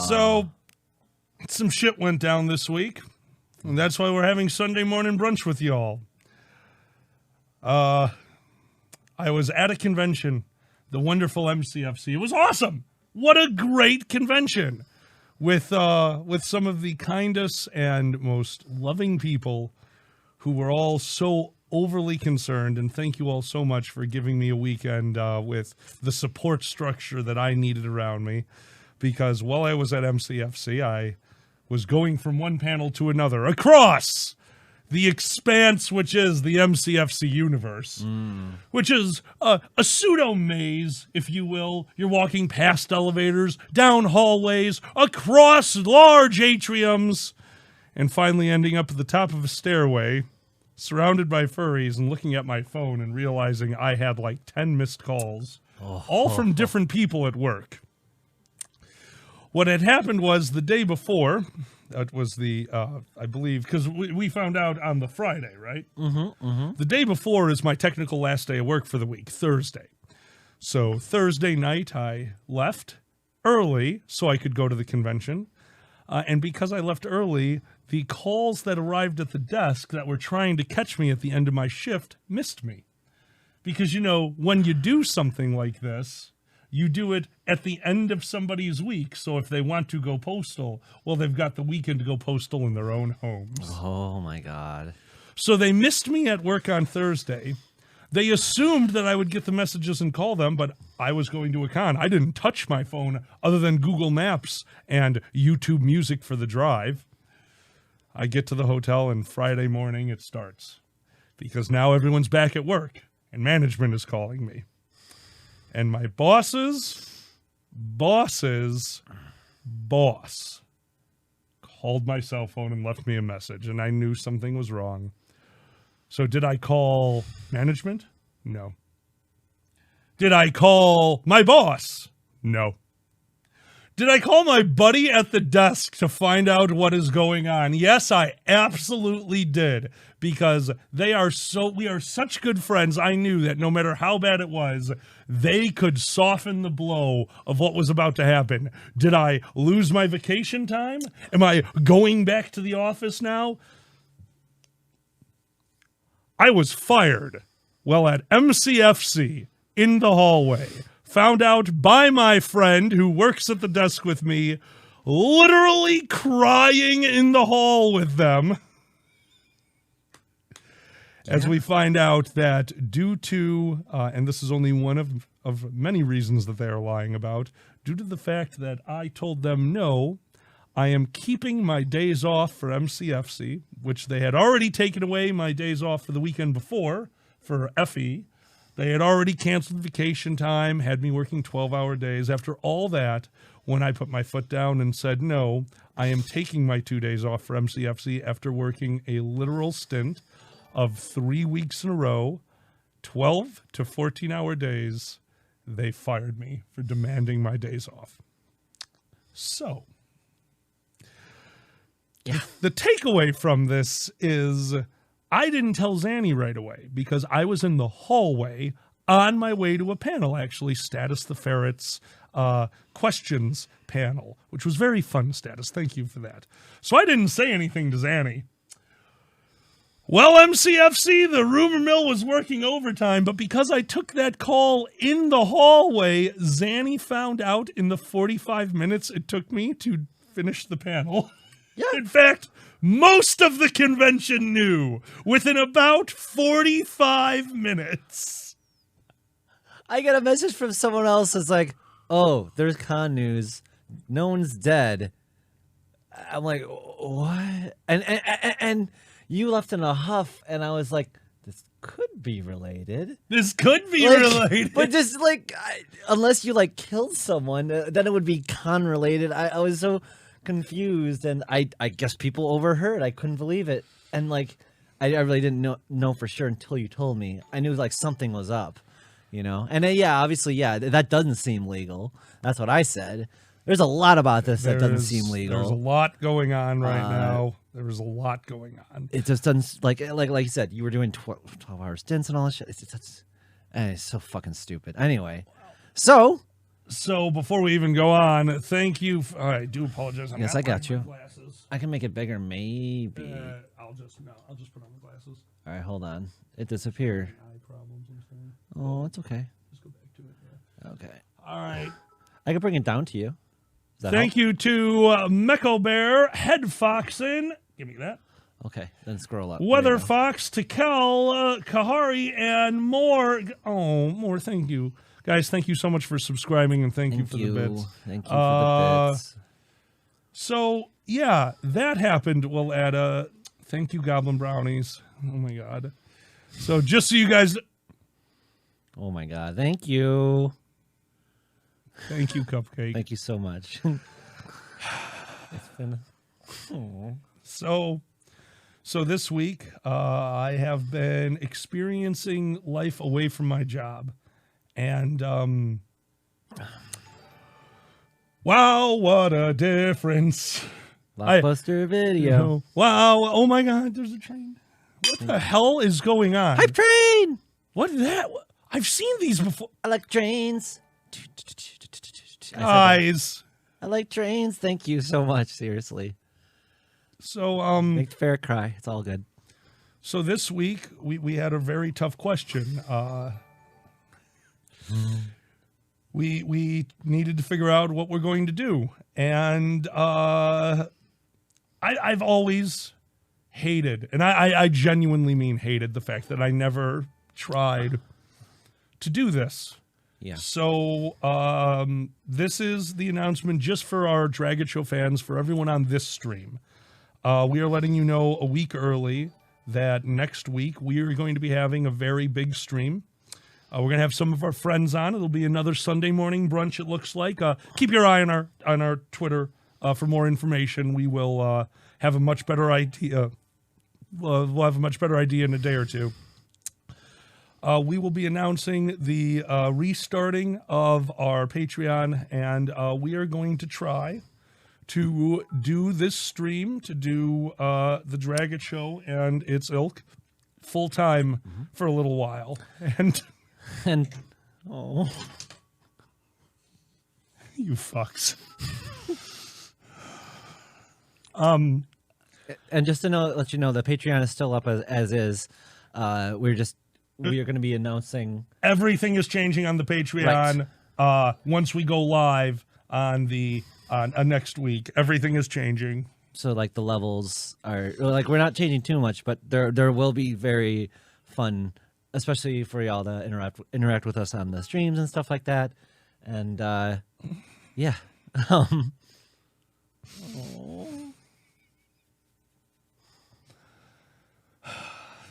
So, some shit went down this week, and that's why we're having Sunday morning brunch with y'all. I was at a convention, the wonderful MCFC. It was awesome. What a great convention with some of the kindest and most loving people who were all so overly concerned. And thank you all so much for giving me a weekend with the support structure that I needed around me. Because while I was at MCFC, I was going from one panel to another across the expanse, which is the MCFC universe, which is a pseudo maze, if you will. You're walking past elevators, down hallways, across large atriums, and finally ending up at the top of a stairway, surrounded by furries, and looking at my phone and realizing I had like 10 missed calls, all from different people at work. What had happened was the day before, that was the, I believe, because we found out on the Friday, right? The day before is my technical last day of work for the week, Thursday. So Thursday night, I left early so I could go to the convention. And because I left early, the calls that arrived at the desk that were trying to catch me at the end of my shift missed me. Because, you know, when you do something like this, you do it at the end of somebody's week, so if they want to go postal, well, they've got the weekend to go postal in their own homes. Oh, my God. So they missed me at work on Thursday. They assumed that I would get the messages and call them, but I was going to a con. I didn't touch my phone other than Google Maps and YouTube Music for the drive. I get to the hotel, and Friday morning it starts. Because now everyone's back at work, and management is calling me. And my boss's boss called my cell phone and left me a message, and I knew something was wrong. So did I call management? No. Did I call my boss? No. Did I call my buddy at the desk to find out what is going on? Yes, I absolutely did, because we are such good friends. I knew that no matter how bad it was, they could soften the blow of what was about to happen. Did I lose my vacation time? Am I going back to the office now? I was fired while at MCFC in the hallway. Found out by my friend who works at the desk with me, literally crying in the hall with them. As we find out that due to, and this is only one of many reasons that they are lying about, due to the fact that I told them no, I am keeping my days off for MCFC, which they had already taken away my days off for the weekend before for FE. They had already canceled vacation time, had me working 12-hour days. After all that, when I put my foot down and said, no, I am taking my 2 days off for MCFC after working a literal stint of 3 weeks in a row, 12 to 14-hour days, they fired me for demanding my days off. So, the takeaway from this is I didn't tell Zanny right away because I was in the hallway on my way to a panel, actually, Status the Ferret's questions panel, which was very fun, Status. Thank you for that. So I didn't say anything to Zanny. Well, MCFC, the rumor mill was working overtime, but because I took that call in the hallway, Zanny found out in the 45 minutes it took me to finish the panel. Yeah. In fact, most of the convention knew within about 45 minutes. I get a message from someone else that's like, oh, there's con news. No one's dead. I'm like, what? And you left in a huff, and I was like, this could be related. This could be related. But just unless you killed someone, then it would be con related. I was so confused, and I guess people overheard. I couldn't believe it, and I really didn't know for sure until you told me. I knew something was up, And then, obviously, that doesn't seem legal. That's what I said. There's a lot about this that doesn't seem legal. There's a lot going on right now. There's a lot going on. It just doesn't like you said. You were doing 12-hour stints and all that shit. It's so fucking stupid. Anyway, so So before we even go on, thank you. I do apologize. I'm Yes, not I got wearing you. my glasses. I can make it bigger, maybe. I'll just put on the glasses. All right, hold on. It disappeared. Eye problems. I'm sorry. Oh, it's okay. Just go back to it. Yeah. Okay. All right. I can bring it down to you. Does that Thank you to Mecho Bear, Head Foxin. Give me that. Okay, then scroll up. Weather There you go. Fox, Tekel, Kahari, and more. Oh, more. Thank you. Guys, thank you so much for subscribing, and thank you for the bits. Thank you for the bits. So, yeah, that happened. We'll add a thank you, Goblin Brownies. Oh, my God. So, just so you guys... Oh, my God. Thank you. Thank you, Cupcake. Thank you so much. It's been... Oh. So this week, I have been experiencing life away from my job. And, wow, what a difference. Blockbuster video. No. Wow, oh my God, there's a train. What the hell is going on? Hype train! What is that? I've seen these before. I like trains. Guys. I like trains. Thank you so much. Seriously. So, Make the ferret cry. It's all good. so this week, we had a very tough question. We needed to figure out what we're going to do. And I've always hated, and I genuinely mean hated, the fact that I never tried to do this. Yeah. So this is the announcement just for our Drag It Show fans, for everyone on this stream. We are letting you know a week early that next week we are going to be having a very big stream. We're going to have some of our friends on. It'll be another Sunday morning brunch, it looks like. Keep your eye on our Twitter for more information. We will have a much better idea. We'll have a much better idea in a day or two. We will be announcing the restarting of our Patreon, and we are going to try to do this stream, to do the Drag It Show and its ilk full-time for a little while. And oh, You fucks. and just to let you know, the Patreon is still up as is. We are going to be announcing Everything is changing on the Patreon once we go live on the next week. Everything is changing. So like the levels are like, we're not changing too much, but there will be very fun, especially for y'all to interact with us on the streams and stuff like that. And yeah.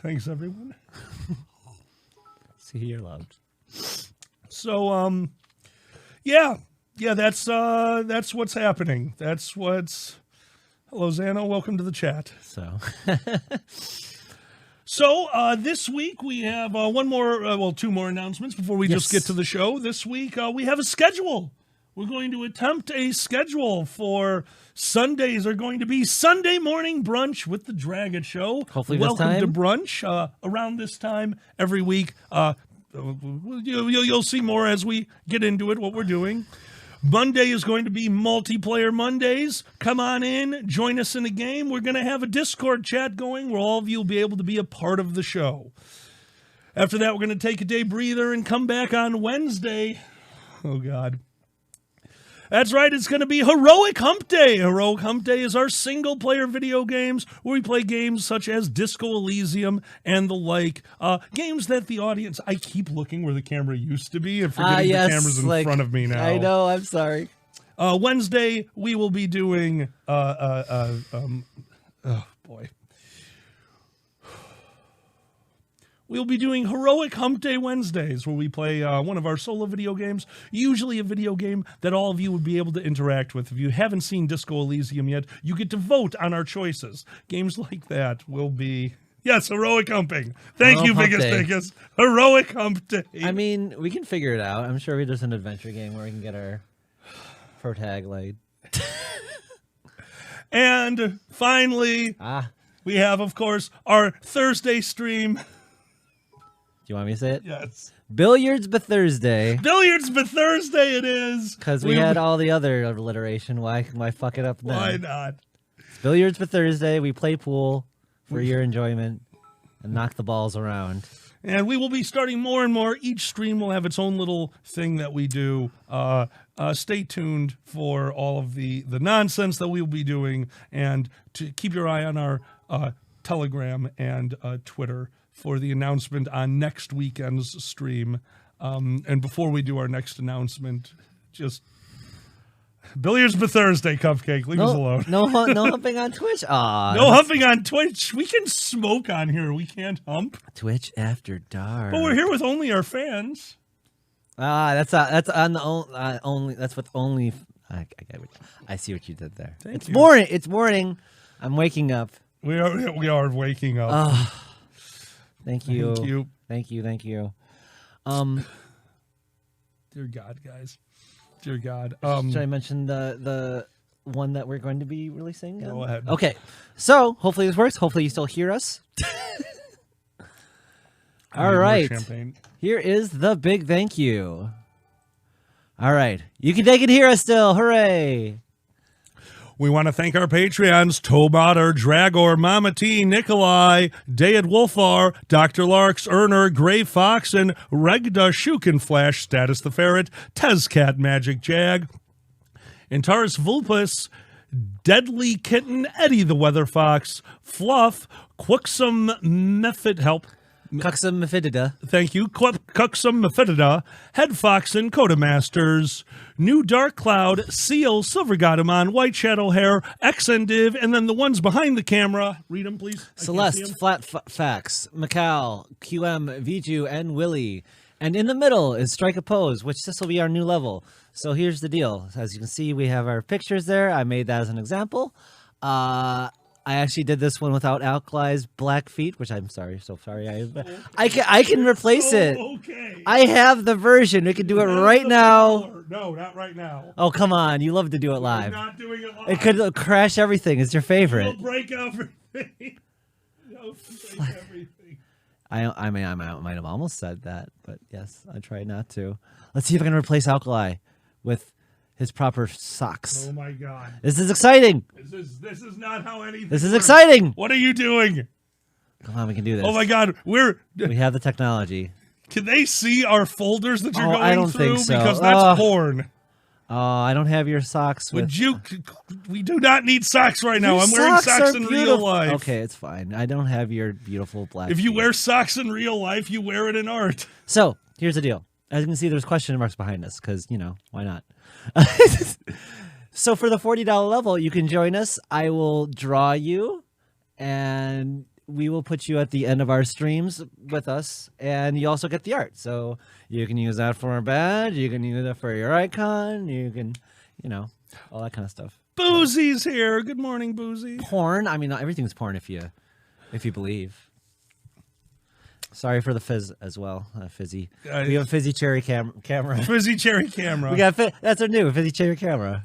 Thanks, everyone. See, you're loved. So yeah, that's what's happening. That's what's. Hello, Xano. Welcome to the chat. So this week we have two more announcements before we just get to the show. This week we have a schedule. We're going to attempt a schedule for Sundays. Are going to be Sunday morning brunch with the Drag It Show. Hopefully, welcome this time. to brunch around this time every week. You'll see more as we get into it. What we're doing. Monday is going to be multiplayer Mondays. Come on in, join us in a game. We're going to have a Discord chat going where all of you will be able to be a part of the show. After that, we're going to take a day breather and come back on Wednesday. Oh, God. That's right, it's going to be Heroic Hump Day. Heroic Hump Day is our single-player video games where we play games such as Disco Elysium and the like. Games that the audience... I keep looking where the camera used to be and forgetting the camera's in front of me now. I know, I'm sorry. Wednesday, we will be doing... oh, boy. We'll be doing Heroic Hump Day Wednesdays, where we play one of our solo video games, usually a video game that all of you would be able to interact with. If you haven't seen Disco Elysium yet, you get to vote on our choices. Games like that will be... Yes, Heroic Humping. Thank you, Biggest. Heroic Hump Day. I mean, we can figure it out. I'm sure there's an adventure game where we can get our protag laid. And finally, we have, of course, our Thursday stream... you want me to say it? Yes. Billiards but Thursday. Billiards but Thursday it is. Because we had all the other alliteration. Why fuck it up then? Why not? It's Billiards but Thursday. We play pool for your enjoyment and knock the balls around. And we will be starting more and more. Each stream will have its own little thing that we do. Stay tuned for all of the nonsense that we will be doing. And to keep your eye on our Telegram and Twitter for the announcement on next weekend's stream. And before we do our next announcement, just Billiards for Thursday, Cupcake. Leave us alone. No humping on Twitch. Aw, no humping on Twitch. We can smoke on here. We can't hump. Twitch after dark. But we're here with only our fans. That's on the only. That's what only. I see what you did there. Thank you. Morning. It's morning. I'm waking up. We are waking up. Thank you. Thank you. Thank you. Dear God, guys. Dear God. Should I mention the one that we're going to be releasing? Go ahead. Okay. So hopefully this works. Hopefully you still hear us. All right. Champagne. Here is the big thank you. All right. You can take it hear us still. Hooray. We want to thank our Patreons, Tobotter, Dragor, Mama T, Nikolai, Dayad Wolfar, Dr. Larks, Erner, Gray Fox, and Regda Shukenflash, Status the Ferret, Tezcat Magic Jag, Antares Vulpus, Deadly Kitten, Eddie the Weather Fox, Fluff, Quixum Method Help. Cuxum Mephidida. Thank you. Cuxum Mephidida, Head Fox and Codemasters, New Dark Cloud, Seal, Silver Godamon, White Shadow Hair, Xendiv, and then the ones behind the camera. Read them, please. Celeste, Flat Fax, Macau, QM, Viju, and Willie. And in the middle is Strike a Pose, which this will be our new level. So here's the deal. As you can see, we have our pictures there. I made that as an example. I actually did this one without Alkali's black feet, which I'm sorry, so sorry. I can replace it. Okay. I have the version. We can do it right now. No, not right now. Oh, come on. You love to do it live. We're not doing it live. It could crash everything. It's your favorite. It'll break everything. It'll break everything. I mean, I might have almost said that, but yes, I tried not to. Let's see if I can replace Alkali with his proper socks. Oh my God. This is exciting. This is not how anything This is works. exciting. What are you doing? Come on, we can do this. Oh my God. We have the technology. Can they see our folders that you're going I don't through? think so. Because that's porn. Oh, I don't have your socks. We do not need socks right now. Your I'm wearing socks are in real beautiful. life. Okay, it's fine. I don't have your beautiful black If you feet. wear socks in real life, you wear it in art. So, here's the deal. As you can see, there's question marks behind us because, why not? So for the $40 level, you can join us. I will draw you, and we will put you at the end of our streams with us, and you also get the art. So you can use that for a badge. You can use that for your icon. You can, all that kind of stuff. Boozy's here. Good morning, Boozy. Porn. I mean, everything's porn if you believe. Sorry for the fizz as well, fizzy. We have a fizzy cherry camera. Fizzy cherry camera. We got that's our new fizzy cherry camera.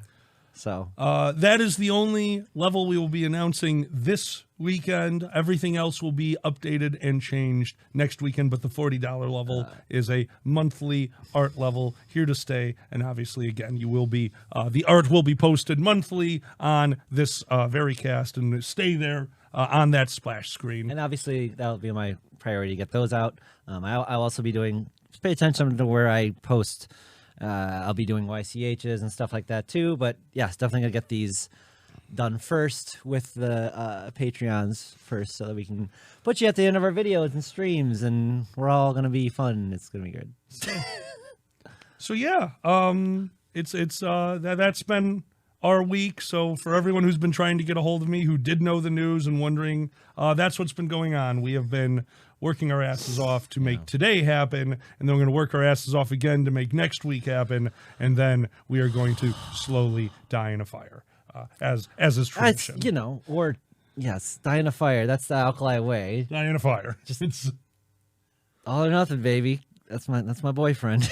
So that is the only level we will be announcing this weekend. Everything else will be updated and changed next weekend, but the $40 level is a monthly art level here to stay. And obviously, again, you will be the art will be posted monthly on this very cast and stay there on that splash screen. And obviously, that'll be my priority to get those out. I'll also be doing. Just pay attention to where I post. I'll be doing YCHs and stuff like that too. But yes, definitely gonna get these done first with the Patreons first, so that we can put you at the end of our videos and streams, and we're all gonna be fun. It's gonna be good. So yeah, that's been our week. So for everyone who's been trying to get a hold of me, who did know the news and wondering, that's what's been going on. We have been working our asses off to make today happen, and then we're going to work our asses off again to make next week happen, and then we are going to slowly die in a fire, as is tradition. Yes, die in a fire. That's the Alkali way. Die in a fire. Just all or nothing, baby. That's my boyfriend.